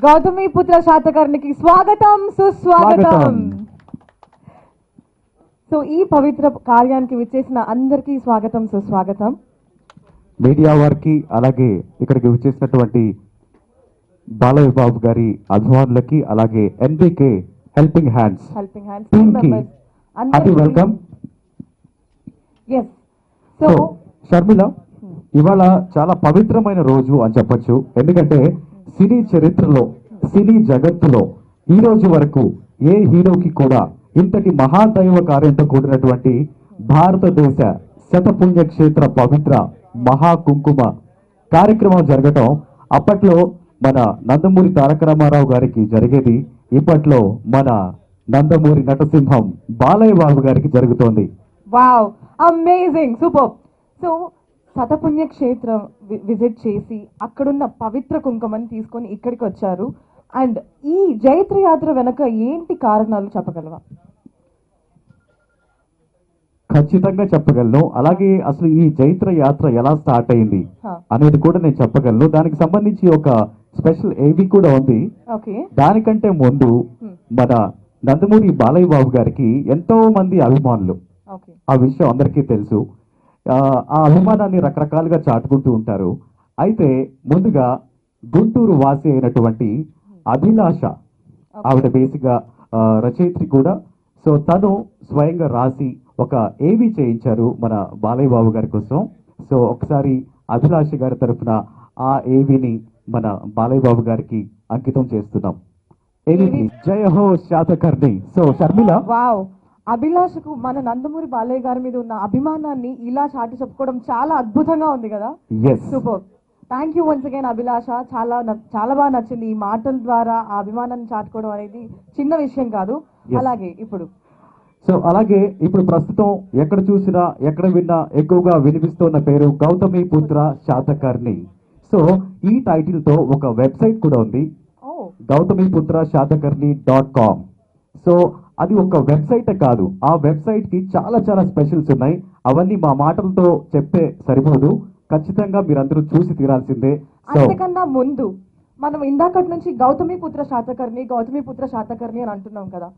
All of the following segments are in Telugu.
గౌతమిపుత్ర శాతకర్ణికి స్వాగతం సుస్వాగతం. సో ఈ పవిత్ర కార్యానికి విచ్చేసిన అందరికీ స్వాగతం సుస్వాగతం. మీడియా వారికి అలాగే ఇక్కడికి విచ్చేసినటువంటి బాలయ్య బాబు గారి అభిమానులకి అలాగే ఎన్బికే హెల్పింగ్ హ్యాండ్స్ టీమ్ కి hearty welcome. Yes so Sharmila, ఇవాళ చాలా పవిత్రమైన రోజు అని చెప్పొచ్చు. ఎందుకంటే సినీ చరిత్రలో సినీ జగత్తులో ఈ రోజు వరకు ఏ హీరోకి కూడా ఇంతటి మహాదైవ కార్యంతో కూడినటువంటి భారతదేశ శతపుణ్యక్షేత్ర పవిత్ర మహాకుంకుమ కార్యక్రమం జరగటం అప్పట్లో మన నందమూరి తారక రామారావు గారికి జరిగేది, ఇప్పట్లో మన నందమూరి నటసింహం బాలయ్య బాబు గారికి జరుగుతోంది. Wow, amazing, super. సో శతపుణ్య క్షేత్రం విజిట్ చేసి అక్కడున్న పవిత్ర కుంకుమని తీసుకొని ఇక్కడికి వచ్చారు. అండ్ ఈ జైత్ర యాత్ర వెనక ఏంటి కారణాలు చెప్పగలవా? ఖచ్చితంగా చెప్పగలను. అలాగే అసలు ఈ జైత్ర యాత్ర ఎలా స్టార్ట్ అయింది అనేది కూడా నేను చెప్పగలను. దానికి సంబంధించి ఒక స్పెషల్ ఏవి కూడా ఉంది. దానికంటే ముందు మన నందమూరి బాలయ్య బాబు గారికి ఎంతో మంది అభిమానులు, ఆ విషయం అందరికీ తెలుసు. ఆ అభిమానాన్ని రకరకాలుగా చాటుకుంటూ ఉంటారు. అయితే ముందుగా గుంటూరు వాసి అయినటువంటి అభిలాష, ఆవిడ బేసిక్గా రచయిత్రి కూడా. సో తను స్వయంగా రాసి ఒక ఏవి చేయించారు మన బాలయ్య బాబు గారి కోసం. సో ఒకసారి అభిలాష గారి తరఫున ఆ ఏవిని మన బాలయ్య బాబు గారికి అంకితం చేస్తున్నాం. ఏవి జయ హో శాతకర్ణి. సో షర్మిల, వావ్, అభిలాషకు మన నందమూరి బాలయ్య గారి మీద ఉన్న అభిమానాన్ని ఇలా చాటి చెప్పుకోవడం చాలా అద్భుతంగా ఉంది కదా. Super, thank you once again Abhilasha. చాలా బాగా నచ్చింది. ఈ మాటల ద్వారా ఆ అభిమానాన్ని చాటుకోవడం అనేది చిన్న విషయం కాదు. అలాగే ఇప్పుడు ప్రస్తుతం ఎక్కడ చూసినా ఎక్కడ విన్నా ఎక్కువగా వినిపిస్తున్న పేరు గౌతమిపుత్ర శాతకర్ణి. సో ఈ టైటిల్ తో ఒక వెబ్సైట్ కూడా ఉంది, gautamiputhrashatakirni.com. సో అది ఒక వెబ్సైట్ కాదు, ఆ వెబ్సైట్ కి చాలా చాలా స్పెషల్స్ ఉన్నాయి. అవన్నీ మా మాటలతో చెప్తే సరిపోదు, ఖచ్చితంగా మీరందరూ చూసి తీరాల్సిందే. అంతకన్నా ముందు మనం ఇందాకటి నుంచి గౌతమిపుత్ర శాతకర్ణి అని అంటున్నాం కదా,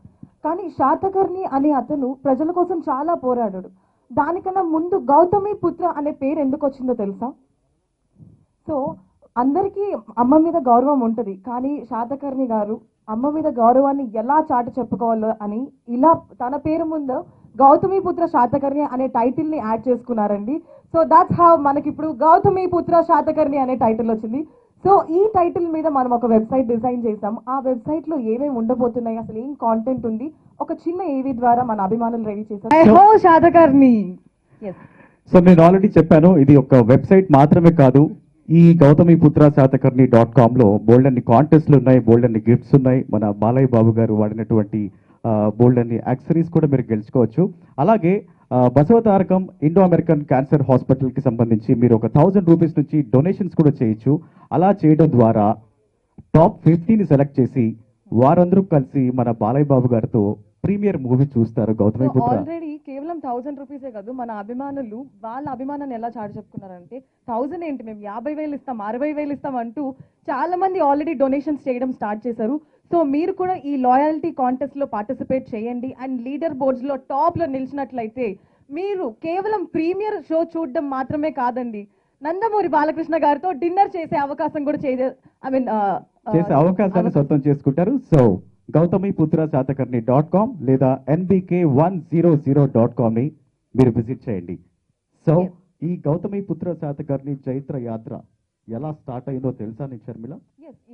కానీ శాతకర్ణి అనే అతను ప్రజల కోసం చాలా పోరాడాడు. దానికన్నా ముందు గౌతమిపుత్ర అనే పేరు ఎందుకు వచ్చిందో తెలుసా? సో అందరికీ అమ్మ మీద గౌరవం ఉంటుంది, కానీ శాతకర్ణి గారు అమ్మ మీద గౌరవాన్ని ఎలా చాటు చెప్పుకోవాలో అని ఇలా తన పేరు ముందు గౌతమిపుత్ర శాతకర్ణి అనే టైటిల్ ని యాడ్ చేసుకున్నారండి. సో దాట్స్ హౌ మనకి ఇప్పుడు గౌతమిపుత్ర శాతకర్ణి అనే టైటిల్ వచ్చింది. సో ఈ టైటిల్ మీద మనం ఒక వెబ్సైట్ డిజైన్ చేసాం. ఆ వెబ్సైట్ లో ఏమేమి ఉండబోతున్నాయి, అసలు ఏం కాంటెంట్ ఉంది, ఒక చిన్న ఏవి ద్వారా మన అభిమానులు రెడీ చేశారు. శాతకర్ణి. సో నేను ఆల్రెడీ చెప్పాను, ఇది ఒక వెబ్సైట్ మాత్రమే కాదు. ఈ gautamiputhrashatakirni.com లో బోల్డ్ అన్ని కాంటెస్ట్లు ఉన్నాయి, బోల్డ్ అన్ని గిఫ్ట్స్ ఉన్నాయి. మన బాలయ్య బాబు గారు వాడినటువంటి బోల్డ్ అన్ని యాక్సరీస్ కూడా మీరు గెలుచుకోవచ్చు. అలాగే Basavatarakam Indo American cancer hospital కి సంబంధించి మీరు ఒక 1000 రూపీస్ నుంచి డొనేషన్స్ కూడా చేయొచ్చు. అలా చేయడం ద్వారా టాప్ 50ని సెలెక్ట్ చేసి వారందరూ కలిసి మన బాలయ్య బాబు గారితో ప్రీమియర్ మూవీ చూస్తారు. గౌతమిపుత్ర ఆల్రెడీ కేవలం 1000 రూపీసే కాదు, మన అభిమానులు వాళ్ళ అభిమానాన్ని ఎలా చాటు చెప్పుకున్నారంటే 1000 ఏంటి, మేము 50,000 ఇస్తాం, 60,000 ఇస్తాం అంటూ చాలా మంది ఆల్రెడీ డొనేషన్స్ చేయడం స్టార్ట్ చేశారు. సో మీరు కూడా ఈ లాయల్టీ కాంటెస్ట్ లో పార్టిసిపేట్ చేయండి. అండ్ లీడర్ బోర్డ్స్ లో టాప్ లో నిలిచినట్లయితే మీరు కేవలం ప్రీమియర్ షో చూడడం మాత్రమే కాదండి, నందమూరి బాలకృష్ణ గారితో డిన్నర్ చేసే అవకాశం కూడా చేసే అవకాశాన్ని సొంతం చేసుకుంటారు. సో gautamiputhrashatakirni.com లేదా nbk100.com ని మీరు విజిట్ చేయండి. సో ఈ గౌతమిపుత్ర శాతకర్ణి చైత్ర యాత్ర ఎలా స్టార్ట్ అయిందో తెలుసా నీకు షర్మిల?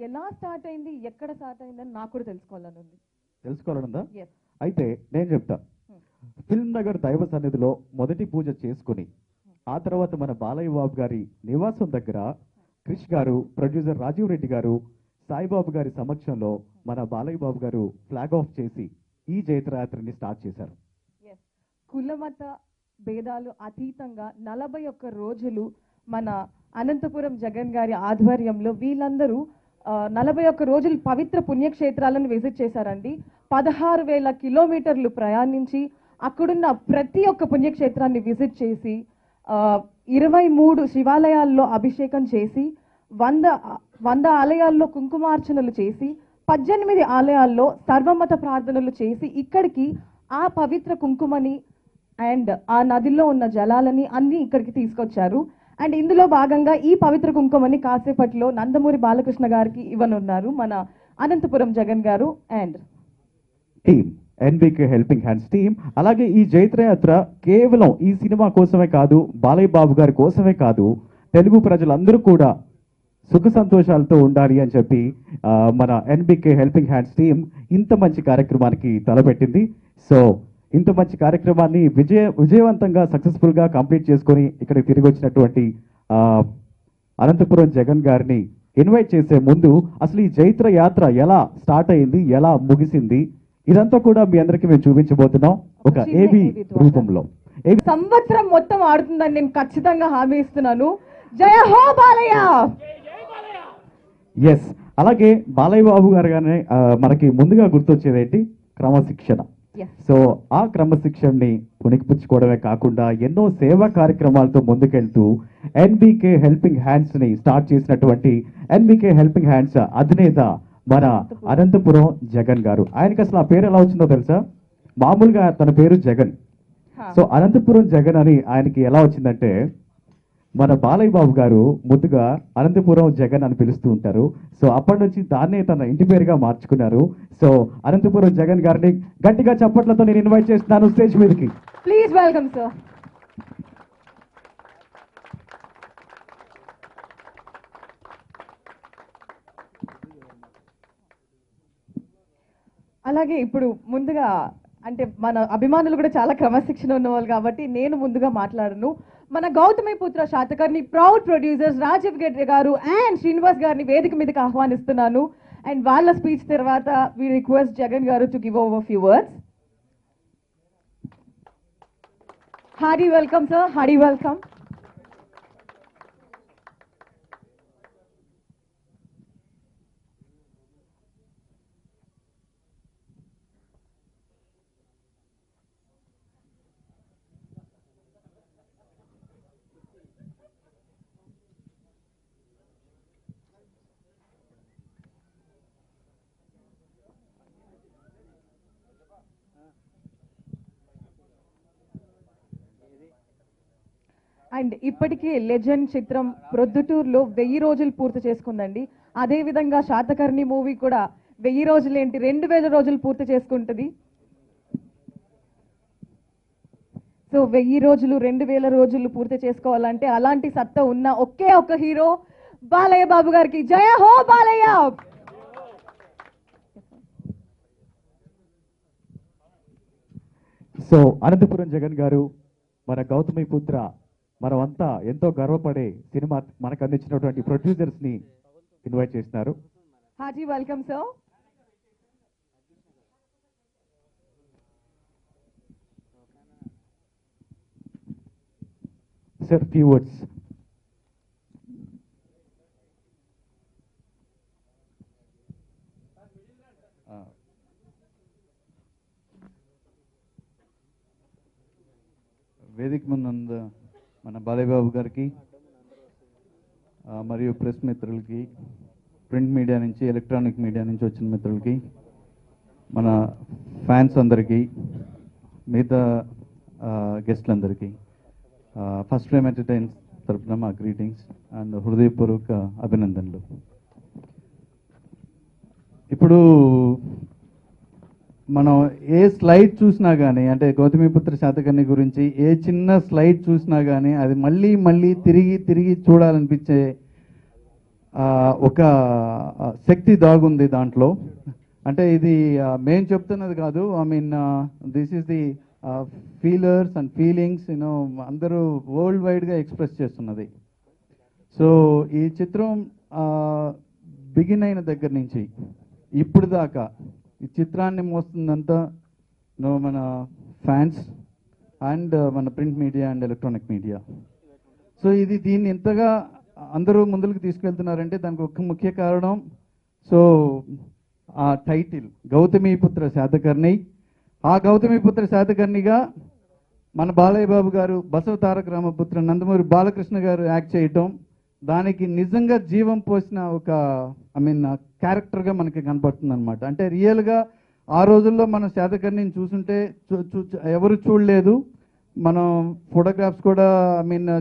ఎలా స్టార్ట్ అయింది, ఎక్కడ స్టార్ట్ అయిందని నాకు కూడా తెలుసుకోవాలనుందా? అయితే నేను చెప్తా. ఫిల్మ్ నగర్ దైవ సన్నిధిలో మొదటి పూజ చేసుకుని ఆ తర్వాత మన బాలయ్య బాబు గారి నివాసం దగ్గర క్రిష్ గారు, ప్రొడ్యూసర్ రాజీవ్ రెడ్డి గారు, సాయిబాబు గారి సమక్షంలో మన బాలయ్య బాబు గారు ఫ్లాగ్ ఆఫ్ చేసి ఈ జైత్రయాత్రని స్టార్ట్ చేశారు. కులమత భేదాలు అతీతంగా 41 రోజులు మన అనంతపురం జగన్ గారి ఆధ్వర్యంలో వీళ్ళందరూ 41 రోజులు పవిత్ర పుణ్యక్షేత్రాలను విజిట్ చేశారండి. 16,000 కిలోమీటర్లు ప్రయాణించి అక్కడున్న ప్రతి ఒక్క పుణ్యక్షేత్రాన్ని విజిట్ చేసి 23 శివాలయాల్లో అభిషేకం చేసి వంద వంద ఆలయాల్లో కుంకుమార్చనలు చేసి 18 ఆలయాల్లో సర్వమత ప్రార్థనలు చేసి ఇక్కడికి ఆ పవిత్ర కుంకుమని అండ్ ఆ నదిలో ఉన్న జలాలని అన్ని ఇక్కడికి తీసుకొచ్చారు. అండ్ ఇందులో భాగంగా ఈ పవిత్ర కుంకుమని కాసేపట్లో నందమూరి బాలకృష్ణ గారికి ఇవ్వనున్నారు మన అనంతపురం జగన్ గారు and team NBK helping hands team. అలాగే ఈ జైత్రయాత్ర కేవలం ఈ సినిమా కోసమే కాదు, బాలయ్య బాబు గారి కోసమే కాదు, తెలుగు ప్రజలందరూ కూడా సుఖ సంతోషాలతో ఉండాలి అని చెప్పి మన ఎన్బికే హెల్పింగ్ హ్యాండ్స్ టీమ్ ఇంత మంచి కార్యక్రమానికి తలపెట్టింది. సో ఇంత మంచి కార్యక్రమాన్ని విజయవంతంగా సక్సెస్ఫుల్గా కంప్లీట్ చేసుకొని ఇక్కడికి తిరిగి వచ్చినటువంటి అనంతపురం జగన్ గారిని ఇన్వైట్ చేసే ముందు అసలు ఈ జైత్ర యాత్ర ఎలా స్టార్ట్ అయింది, ఎలా ముగిసింది, ఇదంతా కూడా మీ అందరికీ మేము చూపించబోతున్నాం ఒక ఏబీ రూపంలో. సంవత్సరం మొత్తం ఆడుతుందని నేను ఖచ్చితంగా హామీ ఇస్తున్నాను. జయ హో బాలయ్య. ఎస్, అలాగే బాలయ్య బాబు గారు గానే మనకి ముందుగా గుర్తొచ్చేది ఏంటి, క్రమశిక్షణ. సో ఆ క్రమశిక్షణని పుణికిపుచ్చుకోవడమే కాకుండా ఎన్నో సేవా కార్యక్రమాలతో ముందుకెళ్తూ ఎన్బికే హెల్పింగ్ హ్యాండ్స్ ని స్టార్ట్ చేసినటువంటి ఎన్బికే హెల్పింగ్ హ్యాండ్స్ అధినేత మన అనంతపురం జగన్ గారు. ఆయనకి అసలు ఆ పేరు ఎలా వచ్చిందో తెలుసా? మామూలుగా తన పేరు జగన్. సో అనంతపురం జగన్ అని ఆయనకి ఎలా వచ్చిందంటే, మన బాలయ్య బాబు గారు ముద్దుగా అనంతపురం జగన్ అని పిలుస్తూ ఉంటారు. సో అప్పటి నుంచి దాన్నే తన ఇంటి పేరుగా మార్చుకున్నారు. సో అనంతపురం జగన్ గారిని గట్టిగా చప్పట్లతో నేను ఇన్వైట్ చేస్తున్నాను స్టేజ్ మీదకి. Please welcome sir. అలాగే ఇప్పుడు ముందుగా అంటే మన అభిమానులు కూడా చాలా క్రమశిక్షణ ఉన్నవాళ్ళు కాబట్టి నేను ముందుగా మాట్లాడను. మన గౌతమిపుత్ర శాతకర్ణి ప్రౌడ్ ప్రొడ్యూసర్స్ రాజీవ్ గెడ్డే గారు అండ్ శ్రీనివాస్ గారిని వేదిక మీదకి ఆహ్వానిస్తున్నాను. అండ్ వాళ్ళ స్పీచ్ తర్వాత వి రిక్వెస్ట్ జగన్ గారు to give over few words. Hardy welcome sir, Hardy welcome. And ఇప్పటికీ లెజెండ్ చిత్రం ప్రొద్దుటూరులో 1000 రోజులు పూర్తి చేసుకుందండి. అదే విధంగా శాతకర్ణి మూవీ కూడా 1000 రోజులు ఏంటి 2000 రోజులు పూర్తి చేసుకుంటుంది. సో 1000 రోజులు 2000 రోజులు పూర్తి చేసుకోవాలంటే అలాంటి సత్తా ఉన్న ఒకే ఒక హీరో బాలయ్య బాబు గారికి. జయ హో బాలయ్య. సో అనంతపురం జగన్ గారు మన గౌతమిపుత్ర మనమంతా ఎంతో గర్వపడే సినిమా మనకు అందించినటువంటి ప్రొడ్యూసర్స్ ని ఇన్వైట్ చేస్తున్నారు. Haji welcome sir. Sir few words. వేదిక ముందు మన బాలయ్య బాబు గారికి మరియు ప్రెస్ మిత్రులకి, ప్రింట్ మీడియా నుంచి, ఎలక్ట్రానిక్ మీడియా నుంచి వచ్చిన మిత్రులకి, మన ఫ్యాన్స్ అందరికీ, మిగతా గెస్ట్లందరికీ ఫస్ట్ ఫ్రేమ్ ఎంటర్టైన్స్ తరఫున మా గ్రీటింగ్స్ అండ్ హృదయపూర్వక అభినందనలు. ఇప్పుడు మనం ఏ స్లైడ్ చూసినా కానీ, అంటే గౌతమిపుత్ర శాతకర్ణి గురించి ఏ చిన్న స్లైడ్ చూసినా కానీ అది మళ్ళీ మళ్ళీ తిరిగి తిరిగి చూడాలనిపించే ఒక శక్తి దాగుంది దాంట్లో. అంటే ఇది మేము చెప్తున్నది కాదు, I mean this is the feelers and feelings అందరూ వరల్డ్ వైడ్గా ఎక్స్ప్రెస్ చేస్తున్నది. సో ఈ చిత్రం బిగిన్ అయిన దగ్గర నుంచి ఇప్పుడు దాకా ఈ చిత్రాన్ని మోస్తుందంతా మన ఫ్యాన్స్ అండ్ మన print media and electronic media. So దీన్ని ఎంతగా అందరూ ముందుకు తీసుకెళ్తున్నారంటే దానికి ఒక ముఖ్య కారణం, సో ఆ టైటిల్ గౌతమిపుత్ర శాతకర్ణి. ఆ గౌతమిపుత్ర శాతకర్ణిగా మన బాలయ్య బాబు గారు, బసవ తారక రామపుత్ర నందమూరి బాలకృష్ణ గారు యాక్ట్ చేయటం, దానికి నిజంగా జీవం పోసిన ఒక క్యారెక్టర్గా మనకి కనపడుతుంది అనమాట. అంటే రియల్గా ఆ రోజుల్లో మనం శాతకర్ణిని చూసుంటే ఎవరు చూడలేదు. మనం ఫోటోగ్రాఫ్స్ కూడా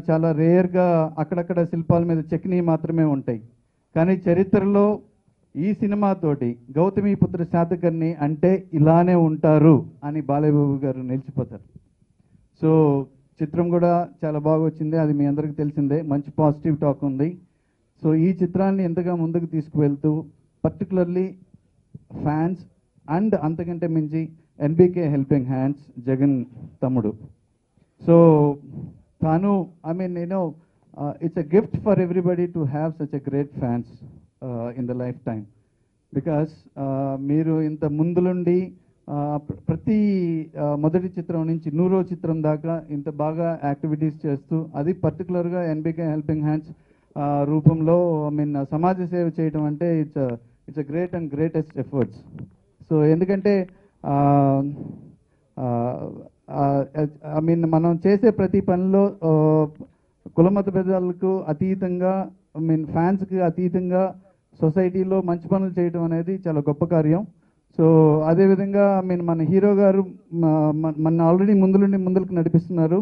చాలా రేర్గా అక్కడక్కడ శిల్పాల మీద చెక్కినవి మాత్రమే ఉంటాయి. కానీ చరిత్రలో ఈ సినిమాతోటి గౌతమిపుత్ర శాతకర్ణి అంటే ఇలానే ఉంటారు అని బాలయ్య బాబు గారు నిలిచిపోతారు. సో చిత్రం కూడా చాలా బాగా వచ్చింది, అది మీ అందరికీ తెలిసిందే. మంచి పాజిటివ్ టాక్ ఉంది. సో ఈ చిత్రాన్ని ఎంతగా ముందుకు తీసుకువెళ్తూ పర్టికులర్లీ ఫ్యాన్స్ అండ్ అంతకంటే మించి ఎన్బికే హెల్పింగ్ హ్యాండ్స్ జగన్ తమ్ముడు. సో తాను it's a gift for everybody to have such a great fans in the lifetime, because మీరు ఇంత ముందులుండి ప్రతి మొదటి చిత్రం నుంచి 100వ చిత్రం దాకా ఇంత బాగా యాక్టివిటీస్ చేస్తూ, అది పర్టికులర్గా ఎన్బికే హెల్పింగ్ హ్యాండ్స్ రూపంలో సమాజ సేవ చేయడం అంటే it's a great and greatest efforts. So ఎందుకంటే మనం చేసే ప్రతి పనిలో కులమత భేదాలకు అతీతంగా ఫ్యాన్స్కి అతీతంగా సొసైటీలో మంచి పనులు చేయడం అనేది చాలా గొప్ప కార్యం. సో అదేవిధంగా మన హీరో గారు మన ఆల్రెడీ ముందుకు నడిపిస్తున్నారు.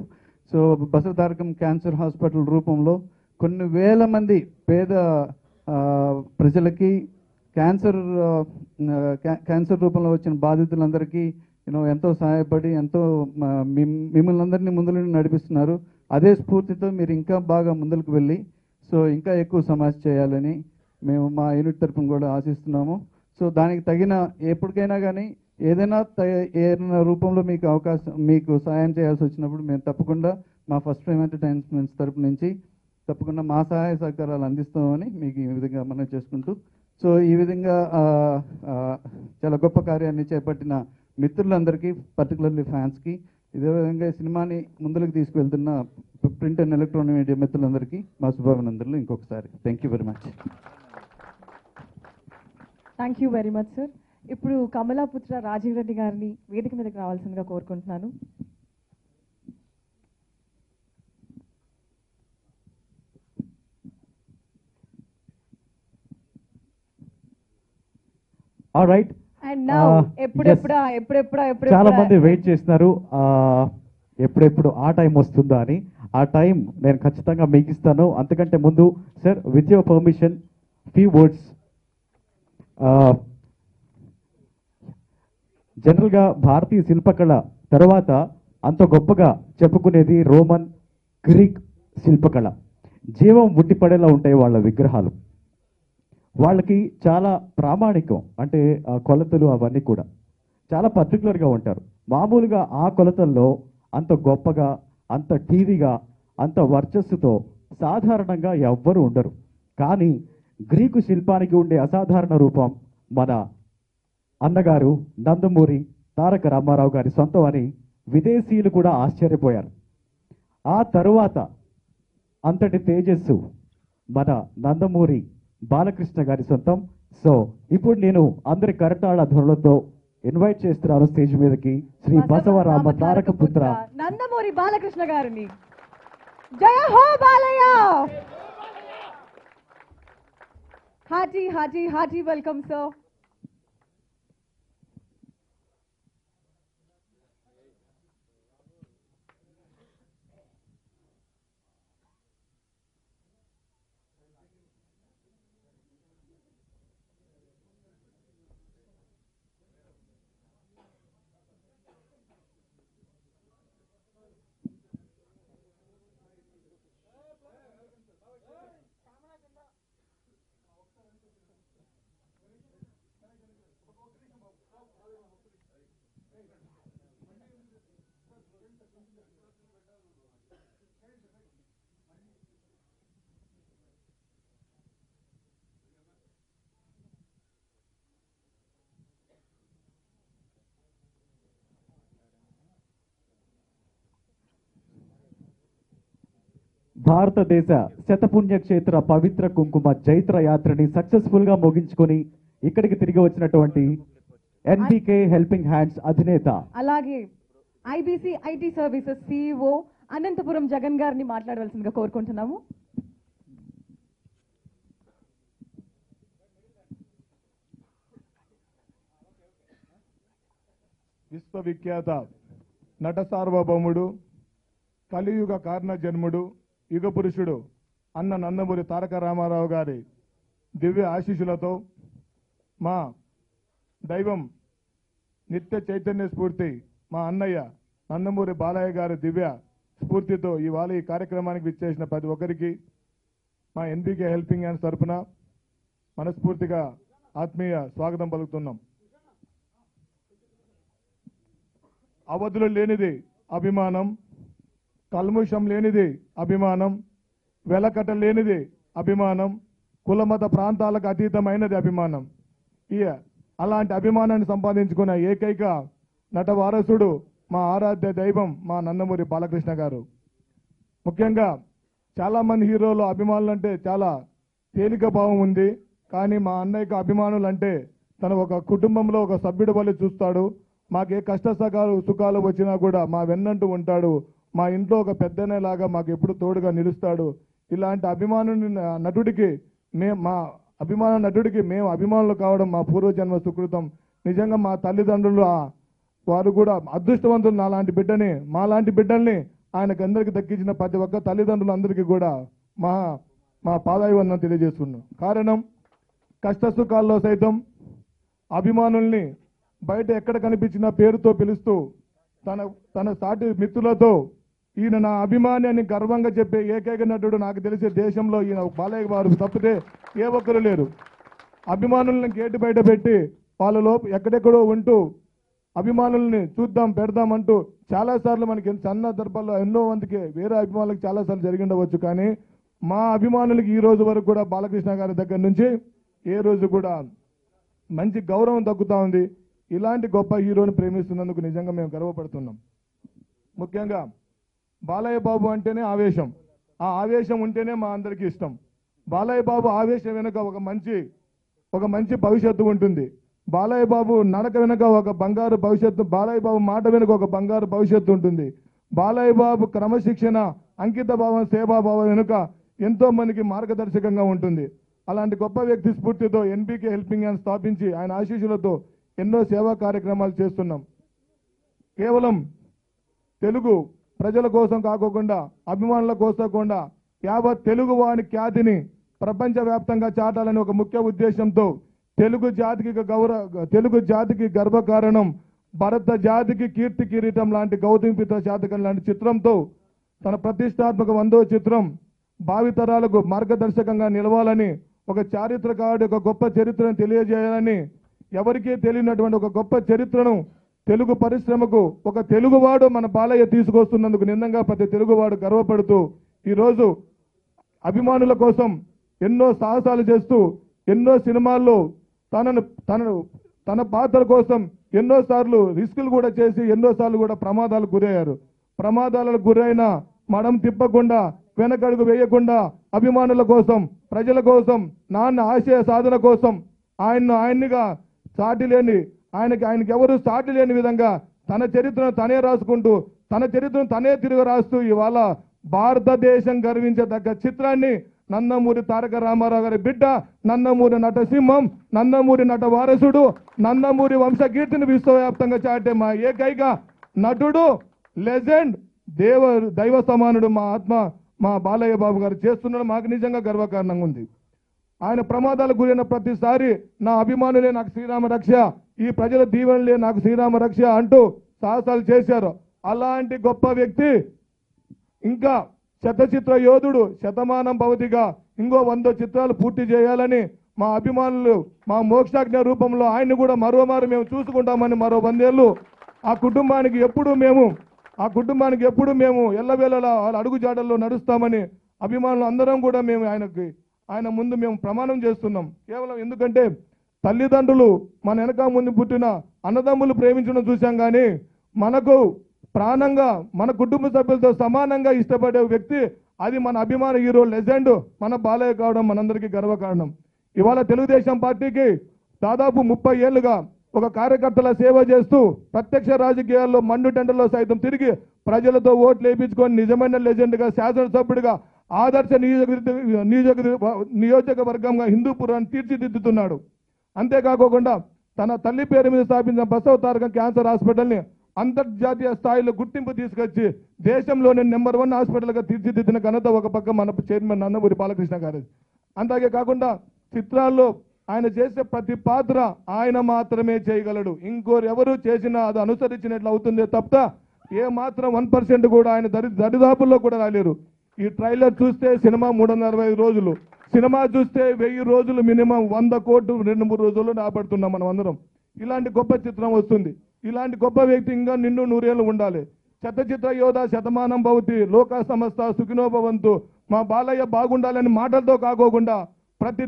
సో బసవతారకం క్యాన్సర్ హాస్పిటల్ రూపంలో కొన్ని వేల మంది పేద ప్రజలకి క్యాన్సర్ రూపంలో వచ్చిన బాధితులందరికీ ఎంతో సహాయపడి ఎంతో మిమ్మల్ని అందరినీ ముందుకు నడిపిస్తున్నారు. అదే స్ఫూర్తితో మీరు ఇంకా బాగా ముందుకు వెళ్ళి సో ఇంకా ఎక్కువ సమాజ్ చేయాలని మేము మా యూనిట్ తరఫున కూడా ఆశిస్తున్నాము. సో దానికి తగిన ఎప్పటికైనా కానీ ఏదైనా రూపంలో మీకు సాయం చేయాల్సి వచ్చినప్పుడు మేము తప్పకుండా మా ఫస్ట్ టైం ఎంటర్టైన్మెంట్స్ తరపు నుంచి తప్పకుండా మా సహాయ సహకారాలు అందిస్తామని మీకు ఈ విధంగా మనం చేసుకుంటూ, సో ఈ విధంగా చాలా గొప్ప కార్యాన్ని చేపట్టిన మిత్రులందరికీ, పర్టికులర్లీ ఫ్యాన్స్కి, ఇదే విధంగా సినిమాని ముందుకు తీసుకువెళ్తున్న ప్రింట్ అండ్ ఎలక్ట్రానిక్ మీడియా మిత్రులందరికీ మా శుభాభినందనలు ఇంకొకసారి. Thank you very much. Thank you very much sir. ఇప్పుడు కమలాపుత్ర రాజీవ్ రెడ్డి గారిని వేదిక మీదకి రావాల్సిందిగా కోరుకుంటున్నాను. All right. అండ్ నౌ ఎప్పుడెప్పుడా చాలా మంది వెయిట్ చేస్తున్నారు ఎప్పుడెప్పుడు ఆ టైం వస్తుందా అని. ఆ టైం నేను ఖచ్చితంగా మీకు ఇస్తాను. అంతకంటే ముందు sir, with your permission, few words. జనరల్గా భారతీయ శిల్పకళ తర్వాత అంత గొప్పగా చెప్పుకునేది రోమన్ గ్రీక్ శిల్పకళ. జీవం ఉట్టిపడేలా ఉంటాయి వాళ్ళ విగ్రహాలు. వాళ్ళకి చాలా ప్రామాణికం, అంటే కొలతలు అవన్నీ కూడా చాలా పర్టికులర్గా ఉంటారు. మామూలుగా ఆ కొలతల్లో అంత గొప్పగా, అంత టీవీగా, అంత వర్చస్సుతో సాధారణంగా ఎవ్వరూ ఉండరు. కానీ గ్రీకు శిల్పానికి ఉండే అసాధారణ రూపం మన అన్నగారు నందమూరి తారక రామారావు గారి సొంతం అని విదేశీయులు కూడా ఆశ్చర్యపోయారు. ఆ తరువాత అంతటి తేజస్సు మన నందమూరి బాలకృష్ణ గారి సొంతం. సో ఇప్పుడు నేను అందరి కరతాళ ధ్వనులతో ఇన్వైట్ చేస్తున్నాను స్టేజ్ మీదకి శ్రీ బసవరామ తారక పుత్ర నందమూరి బాలకృష్ణ గారిని. జయ హో బాలయ్య. Hearty welcome sir. భారతదేశ శతపుణ్యక్షేత్ర పవిత్ర కుంకుమ జైత్ర యాత్రని సక్సెస్ఫుల్ గా ముగించుకొని ఇక్కడికి తిరిగి వచ్చినటువంటి ఎన్బికే హెల్పింగ్ హ్యాండ్స్ అధినేత, అలాగే IBC IT services CEO Anantapuram Jagan గారిని మాట్లాడవలసిందిగా కోరుకుంటున్నాము. విశ్వవిఖ్యాత నట సార్వభౌముడు, కలియుగ కారణ జన్ముడు, యుగ పురుషుడు అన్న నందమూరి తారక రామారావు గారి దివ్య ఆశీస్సులతో మా దైవం నిత్య చైతన్య స్ఫూర్తి మా అన్నయ్య నందమూరి బాలయ్య గారి దివ్య స్ఫూర్తితో ఇవాళ ఈ కార్యక్రమానికి విచ్చేసిన ప్రతి ఒక్కరికి మా ఎన్బీకే హెల్పింగ్ హ్యాండ్స్ తరఫున మనస్ఫూర్తిగా ఆత్మీయ స్వాగతం పలుకుతున్నాం. అవధులు లేనిది అభిమానం, కల్ముషం లేనిది అభిమానం, వెలకట లేనిది అభిమానం, కులమత ప్రాంతాలకు అతీతమైనది అభిమానం. అలాంటి అభిమానాన్ని సంపాదించుకున్న ఏకైక నట వారసుడు మా ఆరాధ్య దైవం మా నందమూరి బాలకృష్ణ గారు. ముఖ్యంగా చాలామంది హీరోలు అభిమానులు అంటే చాలా తేలిక భావం ఉంది, కానీ మా అన్నయ్యకు అభిమానులు అంటే తన ఒక కుటుంబంలో ఒక సభ్యుడు వల్ల చూస్తాడు. మాకే కష్ట సుఖాలు వచ్చినా కూడా మా వెన్నంటూ ఉంటాడు. మా ఇంట్లో ఒక పెద్దనేలాగా మాకు ఎప్పుడు తోడుగా నిలుస్తాడు. ఇలాంటి నటుడికి మేము అభిమానులు కావడం మా పూర్వజన్మ సుకృతం. నిజంగా మా తల్లిదండ్రులు వారు కూడా అదృష్టవంతులు. మాలాంటి బిడ్డల్ని ఆయనకు అందరికీ దక్కించిన ప్రతి ఒక్క తల్లిదండ్రులందరికీ కూడా మా పాదాభివందనం తెలియజేస్తున్నాం. కారణం, కష్ట సుఖాల్లో సైతం అభిమానుల్ని బయట ఎక్కడ కనిపించిన పేరుతో పిలుస్తూ తన సాటి మిత్రులతో ఈయన నా అభిమాని అని గర్వంగా చెప్పే ఏకైక నటుడు నాకు తెలిసే దేశంలో ఈయన బాలయ్య గారు తప్పితే ఏ ఒక్కరు లేరు. అభిమానుల్ని గేటు బయట పెట్టి వాళ్ళలో ఎక్కడెక్కడో ఉంటూ అభిమానుల్ని చూద్దాం పెడదామంటూ చాలాసార్లు మనకి సందర్భాల్లో ఎన్నో మందికి వేరే అభిమానులకు చాలాసార్లు జరిగి ఉండవచ్చు, కానీ మా అభిమానులకి ఈ రోజు వరకు కూడా బాలకృష్ణ గారి దగ్గర నుంచి ఏ రోజు కూడా మంచి గౌరవం దక్కుతా ఉంది. ఇలాంటి గొప్ప హీరోని ప్రేమిస్తున్నందుకు నిజంగా మేము గర్వపడుతున్నాం. ముఖ్యంగా బాలయ్య బాబు అంటేనే ఆవేశం, ఆ ఆవేశం ఉంటేనే మా అందరికీ ఇష్టం. బాలయ్య బాబు ఆవేశం వెనుక ఒక మంచి భవిష్యత్తు ఉంటుంది. బాలయ్య బాబు నడక వెనుక ఒక బంగారు భవిష్యత్తు, బాలయ్య బాబు మాట వెనుక ఒక బంగారు భవిష్యత్తు ఉంటుంది. బాలయ్య బాబు క్రమశిక్షణ, అంకిత భావం, సేవాభావం వెనుక ఎంతో మందికి మార్గదర్శకంగా ఉంటుంది. అలాంటి గొప్ప వ్యక్తి స్ఫూర్తితో ఎన్బీకే హెల్పింగ్ హ్యాండ్ స్థాపించి ఆయన ఆశీస్సులతో ఎన్నో సేవా కార్యక్రమాలు చేస్తున్నాం. కేవలం తెలుగు ప్రజల కోసం కాకోకుండా, అభిమానుల కోసకుండా యావత్ తెలుగు వాని ఖ్యాతిని ప్రపంచవ్యాప్తంగా చాటాలని ఒక ముఖ్య ఉద్దేశంతో తెలుగు జాతికి గర్వకారణం, భరత జాతికి కీర్తి కిరీటం లాంటి గౌతమిపుత్ర శాతకర్ణి లాంటి చిత్రంతో తన ప్రతిష్టాత్మక 100వ చిత్రం భావితరాలకు మార్గదర్శకంగా నిలవాలని, ఒక చారిత్రకారుడి ఒక గొప్ప చరిత్రను తెలియజేయాలని, ఎవరికీ తెలియనటువంటి ఒక గొప్ప చరిత్రను తెలుగు పరిశ్రమకు ఒక తెలుగువాడు మన బాలయ్య తీసుకొస్తున్నందుకు నిజంగా ప్రతి తెలుగువాడు గర్వపడుతూ ఈరోజు అభిమానుల కోసం ఎన్నో సాహసాలు చేస్తూ ఎన్నో సినిమాల్లో తన పాత్ర కోసం ఎన్నోసార్లు రిస్కులు కూడా చేసి ఎన్నోసార్లు కూడా ప్రమాదాలకు గురయ్యారు. ప్రమాదాలకు గురైన మడం తిప్పకుండా, వెనకడుగు వేయకుండా అభిమానుల కోసం, ప్రజల కోసం, నాన్న ఆశయ సాధన కోసం ఆయన్నిగా ఆయనకి ఎవరు సాటి లేని విధంగా తన చరిత్రను తనే రాసుకుంటూ, తన చరిత్రను తనే తిరిగి రాస్తూ ఇవాళ భారతదేశం గర్వించదగ్గ చిత్రాన్ని నందమూరి తారక రామారావు గారి బిడ్డ, నందమూరి నటసింహం, నందమూరి నట వారసుడు, నందమూరి వంశకీర్తిని విశ్వవ్యాప్తంగా చాటే మా ఏకైక నటుడు, లెజెండ్, దైవ సమానుడు మా బాలయ్య బాబు గారు చేస్తున్నాడు. మాకు నిజంగా గర్వకారణంగా ఉంది. ఆయన ప్రమాదాలకు గురైన ప్రతిసారి నా అభిమానులే నాకు శ్రీరామ రక్ష, ఈ ప్రజల దీవెనలే నాకు శ్రీరామ రక్ష అంటూ సాహసాలు చేశారు. అలాంటి గొప్ప వ్యక్తి ఇంకా శతచిత్ర యోధుడు, శతమానం భవతిగా ఇంకో 100 చిత్రాలు పూర్తి చేయాలని మా అభిమానులు మా మోక్షాజ్ఞ రూపంలో ఆయన్ని కూడా మరోమారు మేము చూసుకుంటామని, మరో 100 ఏళ్ళు ఆ కుటుంబానికి ఎప్పుడు మేము ఎల్లవేళలా వాళ్ళ అడుగుజాడల్లో నడుస్తామని అభిమానులు అందరం కూడా మేము ఆయన ముందు మేము ప్రమాణం చేస్తున్నాం. కేవలం ఎందుకంటే తల్లిదండ్రులు మన వెనక ముందు పుట్టిన అన్నదమ్ములు ప్రేమించడం చూసాం, కానీ మనకు ప్రాణంగా మన కుటుంబ సభ్యులతో సమానంగా ఇష్టపడే వ్యక్తి అది మన అభిమాన హీరో, లెజెండ్ మన బాలయ్య కావడం మనందరికీ గర్వకారణం. ఇవాళ తెలుగుదేశం పార్టీకి దాదాపు 30 ఏళ్లుగా ఒక కార్యకర్తల సేవ చేస్తూ ప్రత్యక్ష రాజకీయాల్లో మండు టెండర్లో సైతం తిరిగి ప్రజలతో ఓట్లు వేయించుకొని నిజమైన లెజెండ్గా, శాసనసభ్యుడిగా, ఆదర్శ నియోజకవర్గంగా హిందూపురాన్ని తీర్చిదిద్దుతున్నాడు. అంతేకాకుండా తన తల్లి పేరు మీద స్థాపించిన బసవ తారకం క్యాన్సర్ హాస్పిటల్ని అంతర్జాతీయ స్థాయిలో గుర్తింపు తీసుకొచ్చి దేశంలోనే నెంబర్ 1 హాస్పిటల్గా తీర్చిదిద్దిన ఘనత ఒక పక్క మన చైర్మన్ నందమూరి బాలకృష్ణ గారు. అంతాగే కాకుండా చిత్రాల్లో ఆయన చేసే ప్రతి పాత్ర ఆయన మాత్రమే చేయగలడు. ఇంకోరెవరు చేసినా అది అనుసరించినట్లు అవుతుందే తప్ప ఏ మాత్రం 1% కూడా ఆయన దరిదాపుల్లో కూడా రాలేరు. ఈ ట్రైలర్ చూస్తే సినిమా 365 రోజులు, సినిమా చూస్తే 1000 రోజులు, మినిమం 100 కోట్లు 2-3 రోజుల్లో రాబడుతున్నాం మనం అందరం. ఇలాంటి గొప్ప చిత్రం వస్తుంది. ఇలాంటి గొప్ప వ్యక్తి ఇంకా నిన్ను నూరేళ్ళు ఉండాలి. చిత్ర యోధ శతమానం భవతి, లోక సమస్త సుఖినో భవంతు, మా బాలయ్య బాగుండాలని మాటలతో కాకోకుండా ప్రతి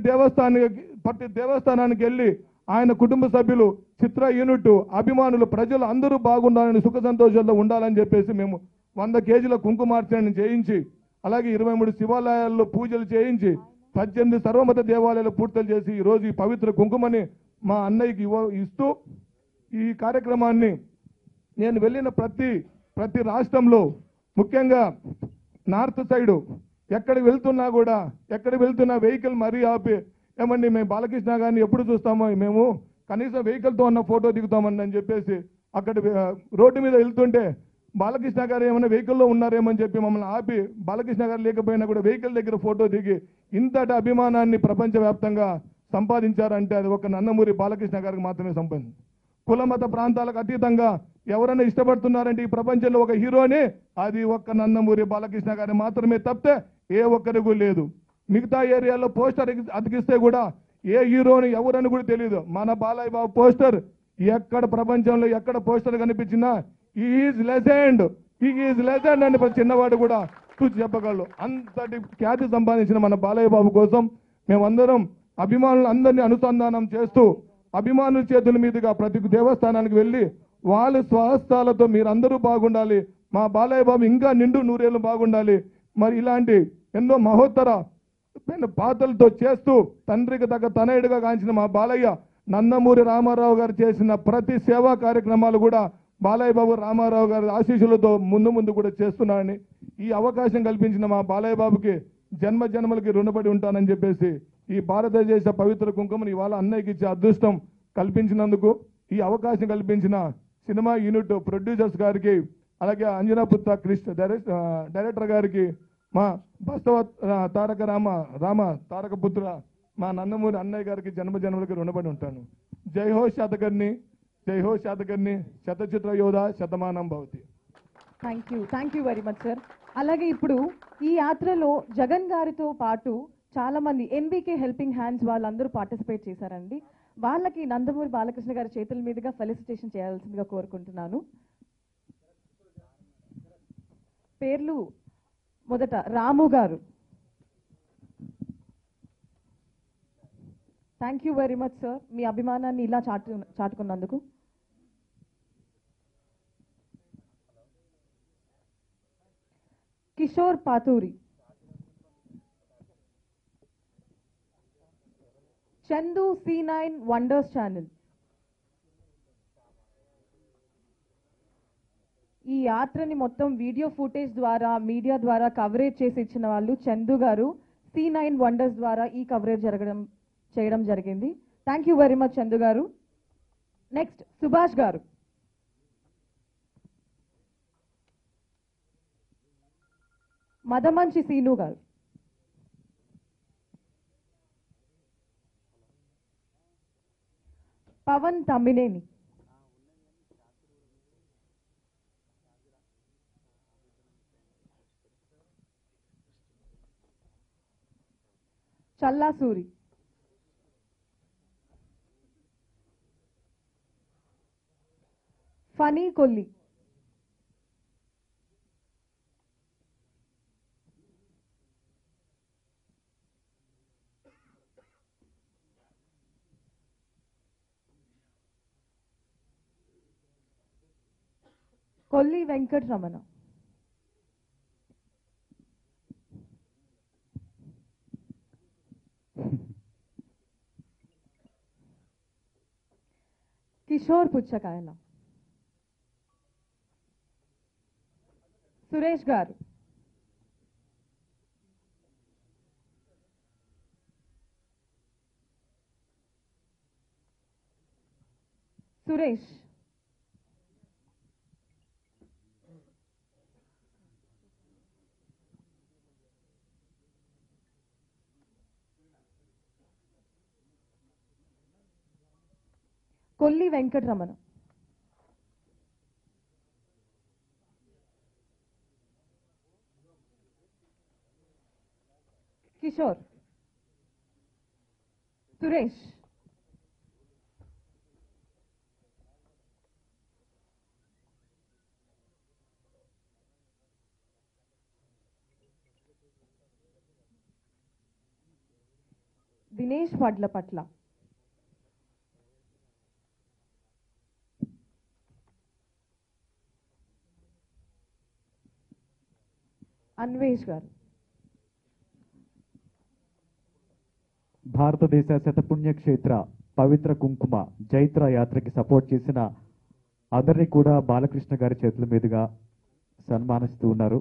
దేవస్థానానికి వెళ్ళి ఆయన కుటుంబ సభ్యులు, చిత్ర యూనిట్, అభిమానులు, ప్రజలు అందరూ బాగుండాలని, సుఖ సంతోషాల్లో ఉండాలని చెప్పేసి మేము 100 కేజీల కుంకుమార్చనని చేయించి, అలాగే 23 శివాలయాల్లో పూజలు చేయించి 18 సర్వమత దేవాలయాలు పూర్తులు చేసి ఈరోజు ఈ పవిత్ర కుంకుమని మా అన్నయ్యకి ఇస్తూ ఈ కార్యక్రమాన్ని నేను వెళ్ళిన ప్రతి రాష్ట్రంలో, ముఖ్యంగా నార్త్ సైడు ఎక్కడికి వెళ్తున్నా వెహికల్ మరీ ఆపి, ఏమండి మేము బాలకృష్ణ గారిని ఎప్పుడు చూస్తామో, మేము కనీసం వెహికల్తో ఉన్న ఫోటో దిగుతామని అని చెప్పేసి అక్కడ రోడ్డు మీద వెళ్తుంటే బాలకృష్ణ గారు ఏమైనా వెహికల్లో ఉన్నారేమని చెప్పి మమ్మల్ని ఆపి, బాలకృష్ణ గారు లేకపోయినా కూడా వెహికల్ దగ్గర ఫోటో దిగి ఇంతటి అభిమానాన్ని ప్రపంచవ్యాప్తంగా సంపాదించారంటే అది ఒక నందమూరి బాలకృష్ణ గారికి మాత్రమే సంపాదించింది. కుల మత ప్రాంతాలకు అతీతంగా ఎవరైనా ఇష్టపడుతున్నారంటే ఈ ప్రపంచంలో ఒక హీరోని, అది ఒక్క నందమూరి బాలకృష్ణ గారి మాత్రమే తప్పితే ఏ ఒక్కరికి లేదు. మిగతా ఏరియాలో పోస్టర్ అతికిస్తే కూడా ఏ హీరోని ఎవరని కూడా తెలియదు. మన బాలయ్య బాబు పోస్టర్ ఎక్కడ ప్రపంచంలో ఎక్కడ పోస్టర్ కనిపించినా ఈజ్ లెజెండ్ అని చిన్నవాడు కూడా చూసి చెప్పగలరు. అంతటి ఖ్యాతి సంపాదించిన మన బాలయ్య బాబు కోసం మేమందరం అభిమానులు అందరినీ అనుసంధానం చేస్తూ అభిమానుల చేతుల మీదుగా ప్రతి దేవస్థానానికి వెళ్ళి వాళ్ళ స్వహస్తాలతో మీరందరూ బాగుండాలి, మా బాలయ్య బాబు ఇంకా నిండు నూరేళ్ళు బాగుండాలి, మరి ఇలాంటి ఎన్నో మహోత్తర పాత్రలతో చేస్తూ తండ్రికి తగ్గ తనయుడిగా కాంచిన మా బాలయ్య నందమూరి రామారావు గారు చేసిన ప్రతి సేవా కార్యక్రమాలు కూడా బాలయ్య బాబు రామారావు గారి ఆశీస్సులతో ముందు కూడా చేస్తున్నానని, ఈ అవకాశం కల్పించిన మా బాలయ్య బాబుకి జన్మలకి రుణపడి ఉంటానని చెప్పేసి ఈ భారతదేశ పవిత్ర కుంకుమని ఇవాళ అన్నయ్యకి ఇచ్చే అదృష్టం కల్పించినందుకు, ఈ అవకాశం కల్పించిన సినిమా యూనిట్ ప్రొడ్యూసర్స్ గారికి, అలాగే అంజనాపుత్ర క్రిష్ డైరెక్టర్ గారికి, మా బస్తవ తారకపుత్ర మా నందమూరి అన్నయ్య గారికి జన్మలకి రుణపడి ఉంటాను. జై హో శాతకర్ణి, శతచిత్ర యోధ Shatamanam Bhavati. Thank you very much sir. అలాగే ఇప్పుడు ఈ యాత్రలో జగన్ గారితో పాటు చాలా మంది ఎన్బీకే హెల్పింగ్ హ్యాండ్స్ వాళ్ళందరూ పార్టిసిపేట్ చేశారండి. వాళ్ళకి నందమూరి బాలకృష్ణ గారి చేతుల మీదుగా ఫెలిసిటేషన్ చేయాల్సిందిగా కోరుకుంటున్నాను. పేర్లు మొదట Ramu garu. Thank you very much sir, మీ అభిమానాన్ని ఇలా చాటుకున్నందుకు. Kishore Paturi. Chandu C9 wonders channel. ఈ యాత్రని మొత్తం వీడియో ఫుటేజ్ ద్వారా మీడియా ద్వారా కవరేజ్ చేసి ఇచ్చిన వాళ్ళు చందు గారు C9 వండర్స్ ద్వారా ఈ కవరేజ్ చేయడం జరిగింది. Thank you very much Chandu గారు. నెక్స్ట్ సుభాష్ గారు. మదమంచి సీను గారు. పవన్ తమ్మినేని. చల్లాసూరి. ఫనీ కొల్లి. కొల్లి వెంకటరమణ. కిషోర్ పుచ్చకాయల. సురేష్ గారు. సురేష్, కొల్లి వెంకటరమణ, కిషోర్, సురేష్, దినేష్ వడ్ల పట్ల, అన్వేష్ గారు, భారతదేశ శతపుణ్యక్షేత్ర పవిత్ర కుంకుమ జైత్ర యాత్రకి సపోర్ట్ చేసిన అందరినీ కూడా బాలకృష్ణ గారి చేతుల మీదుగా సన్మానిస్తూ ఉన్నారు.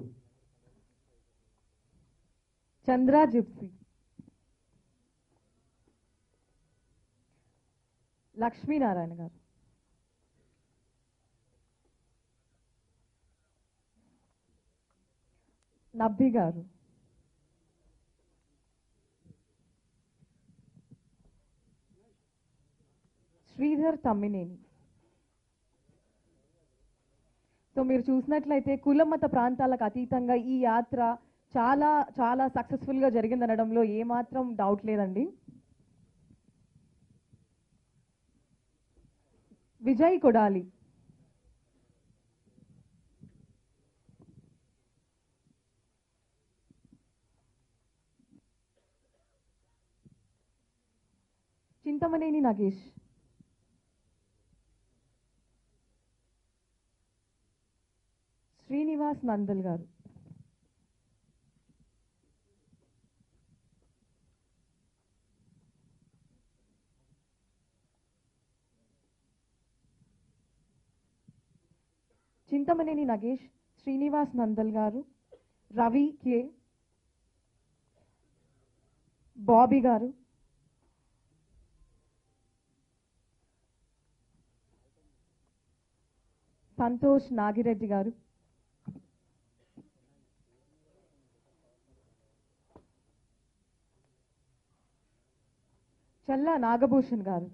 చంద్ర జిప్సీ, లక్ష్మీనారాయణ గారు, నబ్బి గారు, శ్రీధర్ తమ్మినేని. సో మీరు చూసినట్లయితే కుల మత ప్రాంతాలకు అతీతంగా ఈ యాత్ర చాలా చాలా సక్సెస్ఫుల్గా జరిగిందనడంలో ఏమాత్రం డౌట్ లేదండి. విజయ్ కొడాలి, చింతమనేని నగేష్, శ్రీనివాస్ నందల్ గారు, చింతమనేని నగేష్, శ్రీనివాస్ నందల్ గారు, రవి కే, బాబీ గారు, సంతోష్ నాగిరెడ్డి గారు, చల్లా నాగభూషణ్ గారు,